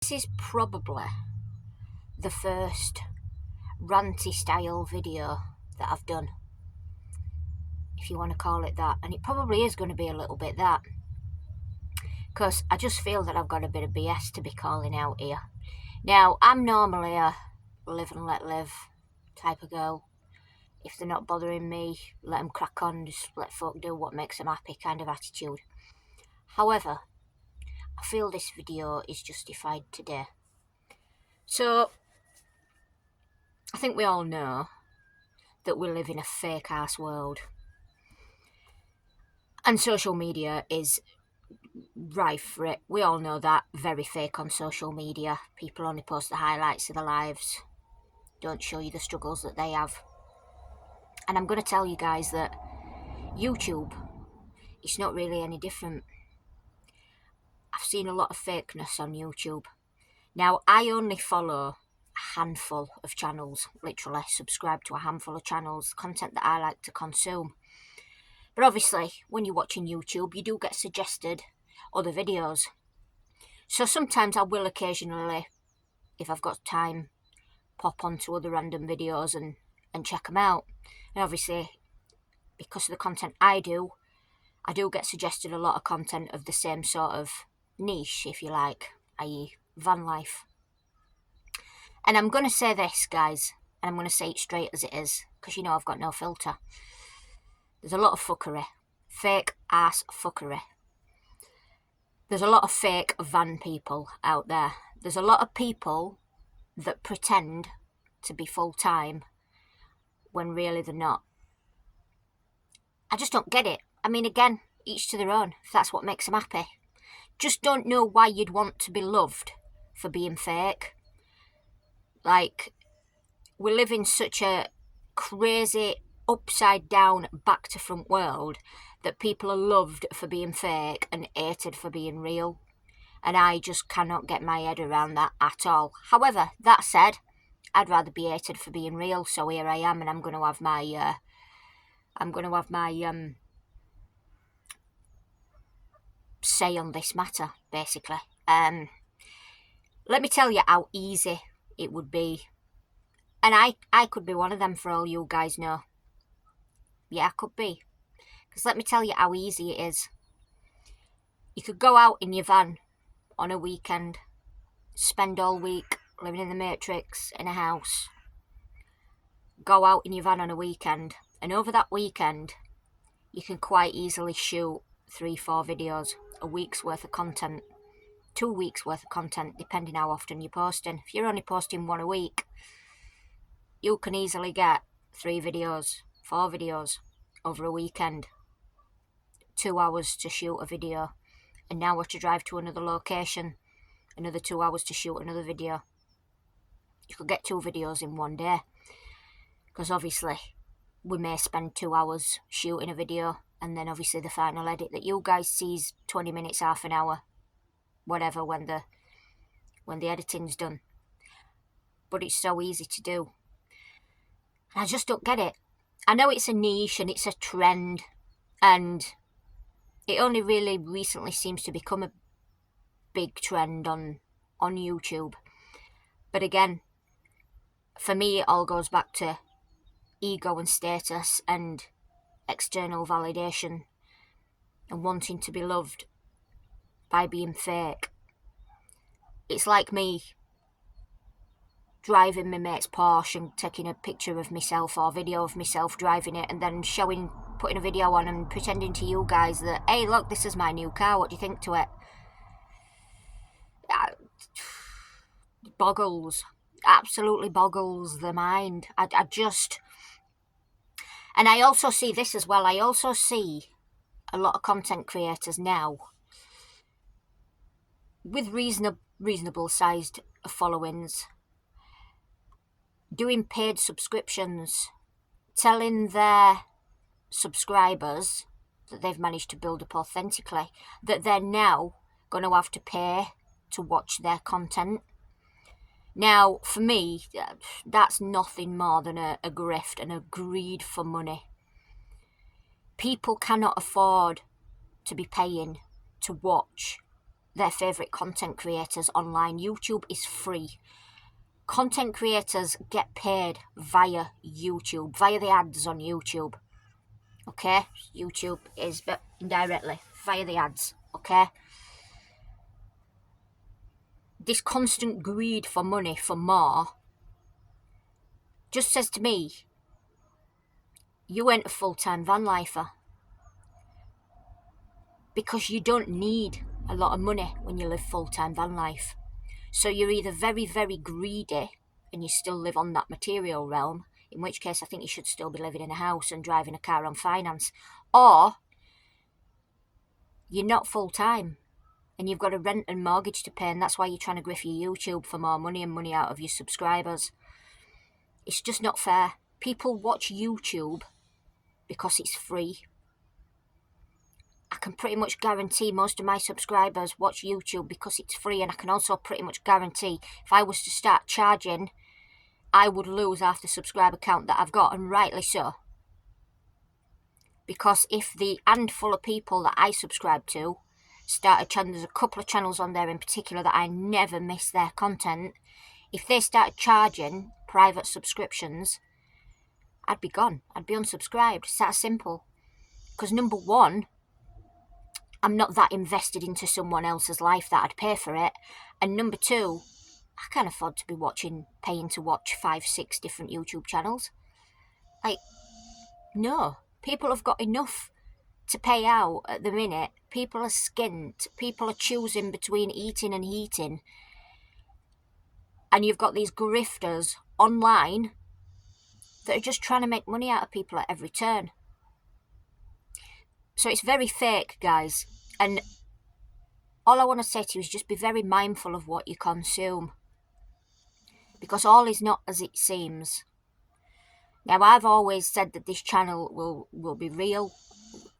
This is probably the first ranty style video that I've done, if you want to call it that, and it probably is going to be a little bit that, because I just feel that I've got a bit of BS to be calling out here. Now, I'm normally a live and let live type of girl. If they're not bothering me, let them crack on, just let folk do what makes them happy kind of attitude. However, I feel this video is justified today. So, I think we all know that we live in a fake ass world. And social media is rife for it. We all know that. Very fake on social media. People only post the highlights of their lives, don't show you the struggles that they have. And I'm going to tell you guys that YouTube, it's not really any different. I've seen a lot of fakeness on YouTube. Now, I only follow a handful of channels, literally subscribe to a handful of channels, content that I like to consume. But obviously, when you're watching YouTube, you do get suggested other videos. So sometimes I will occasionally, if I've got time, pop onto other random videos and check them out. And obviously, because of the content I do get suggested a lot of content of the same sort of niche, if you like, i.e. van life. And I'm going to say this, guys, and I'm going to say it straight as it is, because you know I've got no filter. There's a lot of fuckery. Fake ass fuckery. There's a lot of fake van people out there. There's a lot of people that pretend to be full-time when really they're not. I just don't get it. I mean, again, each to their own, if that's what makes them happy. Just don't know why you'd want to be loved for being fake. Like, we live in such a crazy, upside-down, back-to-front world that people are loved for being fake and hated for being real. And I just cannot get my head around that at all. However, that said, I'd rather be hated for being real, so here I am, and I'm going to have my say on this matter, basically. Let me tell you how easy it would be. And I could be one of them for all you guys know. Yeah, I could be. Because let me tell you how easy it is. You could go out in your van on a weekend, spend all week living in the Matrix in a house. Go out in your van on a weekend, and over that weekend, you can quite easily shoot 3-4 videos, a week's worth of content, 2 weeks worth of content, depending how often you're posting. If you're only posting one a week, you can easily get 3 videos, 4 videos over a weekend. 2 hours to shoot a video, an hour to drive to another location, another 2 hours to shoot another video. You could get 2 videos in one day, because obviously we may spend 2 hours shooting a video, and then obviously the final edit that you guys sees 20 minutes, half an hour, whatever, when the editing's done. But it's so easy to do. I just don't get it. I know it's a niche and it's a trend, and it only really recently seems to become a big trend on YouTube. But again, for me, it all goes back to ego and status and external validation and wanting to be loved by being fake. It's like me driving my mate's Porsche and taking a picture of myself or video of myself driving it, and then putting a video on and pretending to you guys that, hey, look, this is my new car, what do you think to it? Absolutely boggles the mind. I just... And I also see this as well. I also see a lot of content creators now with reasonable sized followings doing paid subscriptions, telling their subscribers that they've managed to build up authentically that they're now going to have to pay to watch their content. Now, for me, that's nothing more than a grift and a greed for money. People cannot afford to be paying to watch their favourite content creators online. YouTube is free. Content creators get paid via YouTube, via the ads on YouTube. Okay? YouTube is, but indirectly, via the ads. Okay? This constant greed for money, for more, just says to me, you ain't a full-time van lifer. Because you don't need a lot of money when you live full-time van life. So you're either very, very greedy and you still live on that material realm, in which case I think you should still be living in a house and driving a car on finance, or you're not full-time and you've got a rent and mortgage to pay, and that's why you're trying to grift your YouTube for more money and money out of your subscribers. It's just not fair. People watch YouTube because it's free. I can pretty much guarantee most of my subscribers watch YouTube because it's free, and I can also pretty much guarantee if I was to start charging, I would lose half the subscriber count that I've got, and rightly so. Because if the handful of people that I subscribe to started channels, there's a couple of channels on there in particular that I never miss their content, if they started charging private subscriptions, I'd be gone. I'd be unsubscribed. It's that simple. Because number one, I'm not that invested into someone else's life that I'd pay for it. And number two, I can't afford to be paying to watch 5-6 different YouTube channels. Like, no. People have got enough to pay out at the minute. People are skint. People are choosing between eating and heating. And you've got these grifters online that are just trying to make money out of people at every turn. So it's very fake, guys. And all I want to say to you is just be very mindful of what you consume. Because all is not as it seems. Now, I've always said that this channel will be real.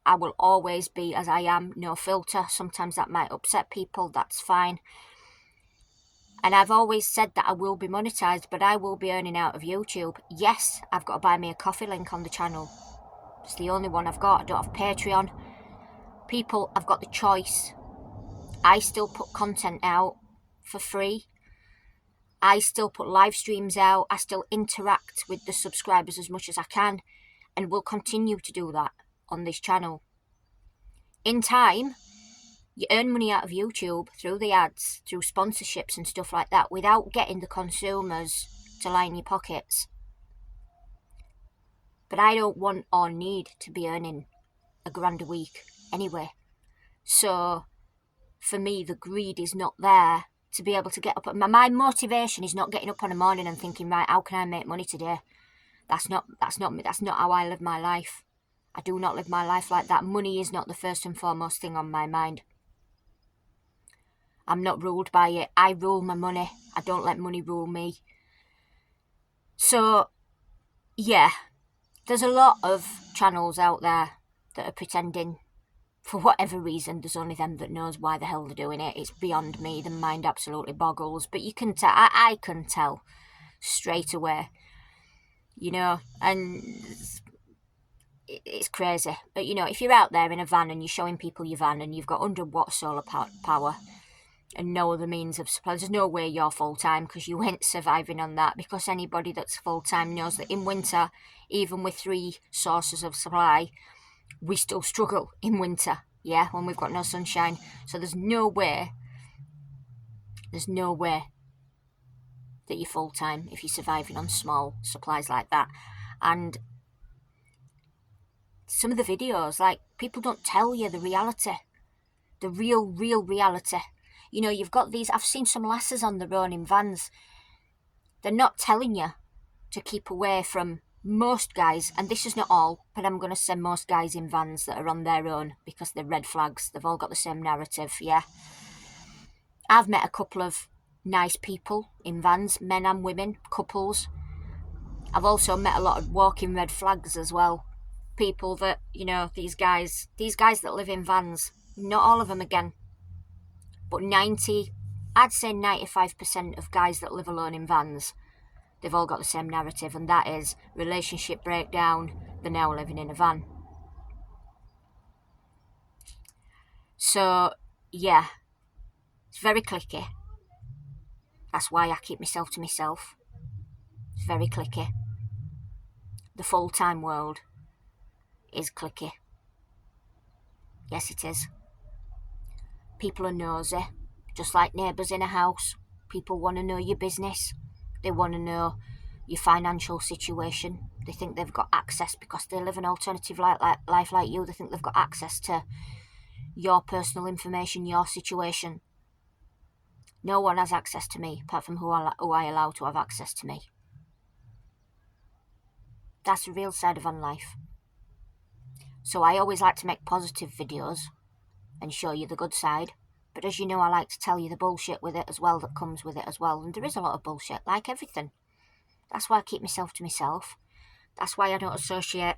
I will always be as I am, no filter. Sometimes that might upset people, that's fine. And I've always said that I will be monetized, but I will be earning out of YouTube. Yes, I've got to buy me a coffee link on the channel. It's the only one I've got. I don't have Patreon. People, I've got the choice. I still put content out for free. I still put live streams out. I still interact with the subscribers as much as I can, and will continue to do that on this channel. In time, you earn money out of YouTube through the ads, through sponsorships and stuff like that, without getting the consumers to line your pockets. But I don't want or need to be earning £1,000 a week anyway. So for me, the greed is not there to be able to get up. My motivation is not getting up on a morning and thinking, right, how can I make money today? That's not me. That's not how I live my life. I do not live my life like that. Money is not the first and foremost thing on my mind. I'm not ruled by it. I rule my money. I don't let money rule me. So, yeah, there's a lot of channels out there that are pretending. For whatever reason, there's only them that knows why the hell they're doing it. It's beyond me. The mind absolutely boggles. But you can tell. I can tell straight away. You know, and it's crazy. But, you know, if you're out there in a van and you're showing people your van and you've got 100-watt solar power and no other means of supply, there's no way you're full-time, because you ain't surviving on that. Because anybody that's full-time knows that in winter, even with 3 sources of supply, we still struggle in winter, yeah, when we've got no sunshine. So there's no way that you're full-time if you're surviving on small supplies like that. And some of the videos, like, people don't tell you the reality, the real reality. You know, you've got these, I've seen some lasses on their own in vans. They're not telling you to keep away from most guys, and this is not all, but I'm going to say most guys in vans that are on their own, because they're red flags. They've all got the same narrative, yeah. I've met a couple of nice people in vans, men and women, couples. I've also met a lot of walking red flags as well. People that, you know, these guys that live in vans, not all of them again, but I'd say 95% of guys that live alone in vans, they've all got the same narrative, and that is relationship breakdown, they're now living in a van. So, yeah, It's very clicky. That's why I keep myself to myself. It's very clicky. The full-time world is clicky. Yes, it is. People are nosy, just like neighbours in a house. People want to know your business. They want to know your financial situation. They think they've got access because they live an alternative life like you. They think they've got access to your personal information, your situation. No one has access to me apart from who I allow to have access to me. That's the real side of van life. So I always like to make positive videos and show you the good side. But as you know, I like to tell you the bullshit with it as well that comes with it as well. And there is a lot of bullshit, like everything. That's why I keep myself to myself. That's why I don't associate...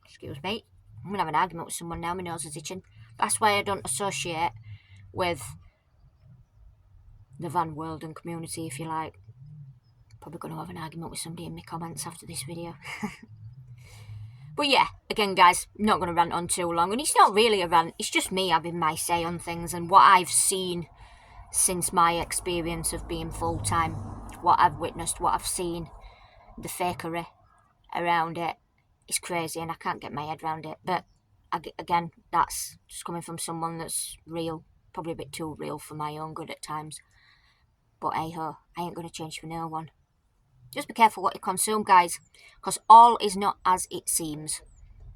Excuse me. I'm going to have an argument with someone now. My nose is itching. That's why I don't associate with the van world and community, if you like. Probably going to have an argument with somebody in my comments after this video. But yeah, again guys, I'm not going to rant on too long. And it's not really a rant, it's just me having my say on things and what I've seen since my experience of being full-time. What I've witnessed, what I've seen, the fakery around it. It's crazy and I can't get my head around it. But again, that's just coming from someone that's real. Probably a bit too real for my own good at times. But hey ho, I ain't going to change for no one. Just be careful what you consume, guys, because all is not as it seems,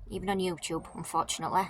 even on YouTube, unfortunately.